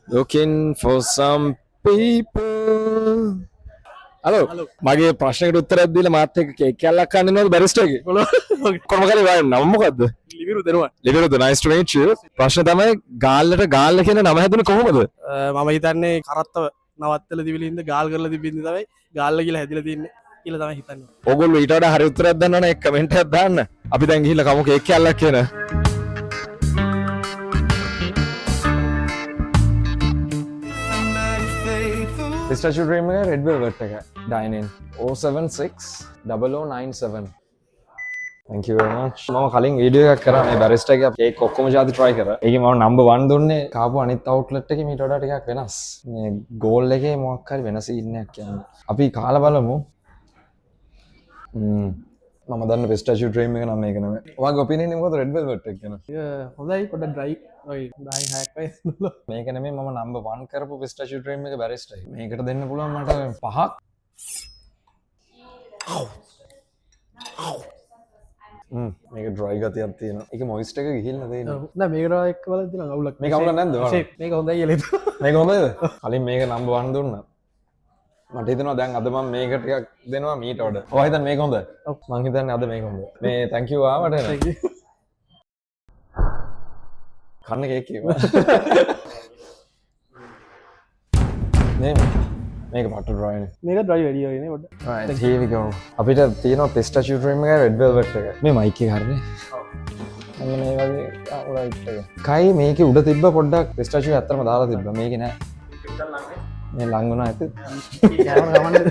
Looking for some people. Hello මගේ ප්‍රශ්නකට උත්තරයක් දීලා මාත් එක්ක කේක් කෑල්ලක් කන්න නේද බැරිස්ටර්ගේ කොහොම කරේ වාගේ නම මොකද්ද ලිවිරු දෙනවා ලිවිරුද nice to meet you ප්‍රශ්න තමයි ගාල්ලට ගාල්ල කියන නම හැදුනේ කොහොමද මම හිතන්නේ කරත්තව නවත්තල දිවිලින්ද ගාල් කරලා තිබින්ද තමයි ගාල්ල කියලා හැදිලා තින්නේ කියලා තමයි හිතන්නේ. ඕගොල්ලෝ ඊට වඩා හරි උත්තරයක් දන්නවනේ එක කමෙන්ට් එකක් දාන්න අපි දැන් ගිහිල්ලා කමු කේක් කෑල්ලක් කියන Pistachio Dream එක Red Velvet එක dine in 0760097 Thank you very much මම කලින් වීඩියෝ එකක් කරා මේ බැරිස්ටා එකේ කේක් ඔක්කොම જાති try කරා ඒකේ මම number 1 දුන්නේ කාපු අනිත් outlet එකේ මීට වඩා ටිකක් වෙනස් මේ goal එකේ මොකක් හරි වෙනස ඉන්නයක් කියන්නේ අපි කාලා බලමු මම දන්න Pistachio Dream එක නම් මේක නෙමෙයි ඔයාගේ opinion එක මොකද Red Velvet එක ගැන හොඳයි පොඩ්ඩක් dry ඔය 10 6ක් වගේ මේක නෙමෙයි මම number 1 කරපු Pistachio Dream එක බැරිස්ටා එක මේකට දෙන්න පුළුවන් මට 5ක් මේක ඩ්‍රයි ගතියක් තියෙනවා. ඒක මොයිස්ට් එක ගිහිල්ලා තියෙනවා. නෑ මේකට එක්ක බලද්දි නම් අවුලක් මේක අවුලක් නැද්ද ඔයාලා? මේක හොඳයි කියලා හිතුවා. මේක හොඳයිද? කලින් මේක නම්බර් 1 දුන්නා. මට හිතෙනවා දැන් අද මම මේක ටිකක් දෙනවා මීට වඩා. ඔයා හිතන්නේ මේක හොඳයි? ඔව්. මං හිතන්නේ අද මේක හොඳයි. මේ thank you ආවට නේ. Thank you. කන්න කේක් කිව්වා. මේක මට dry නේ. මේක dry වැඩි වගේ නේ පොඩ්ඩක්. Right, here we go. අපිට තියෙනවා Pistachio Dream එකයි Red Velvet එක. මේ mic එක හරිනේ. ඔව්. අන්න මේ වගේ right එක. කයි මේකේ උඩ තිබ්බ පොඩ්ඩක් Pistachio ඇත්තටම දාලා තිබ්බා. මේකේ නෑ. මේ ලඟ වුණා ඇති. යනවා ගමන්නේ.